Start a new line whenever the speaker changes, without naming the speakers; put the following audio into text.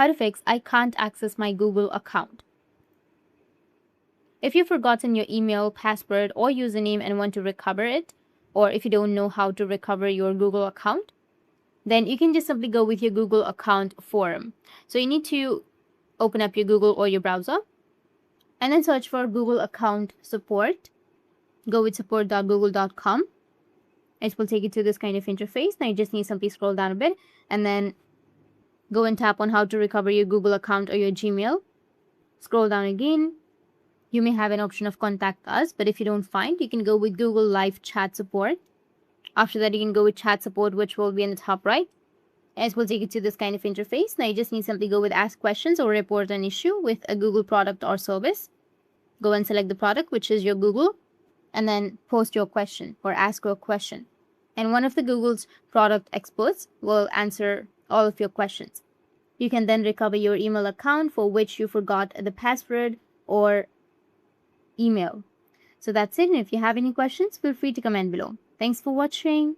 how to fix I can't access my Google account. If you've forgotten your email, password, or username and want to recover it, or if you don't know how to recover your Google account, then you can just simply go with your Google account forum. So you need to open up your Google or your browser and then search for Google account support. Go with support.google.com. It will take you to this kind of interface. Now you just need to simply scroll down a bit and then go and tap on how to recover your Google account or your Gmail. Scroll down again. You may have an option of contact us, but if you don't find, you can go with Google Live Chat Support. After that, you can go with Chat Support, which will be in the top right. It will take you to this kind of interface. Now you just need to simply go with Ask Questions or Report an Issue with a Google product or service. Go and select the product, which is your Google, and then post your question or ask your question. And one of the Google's product experts will answer all of your questions. You can then recover your email account for which you forgot the password or email. So that's it. And if you have any questions, feel free to comment below. Thanks for watching.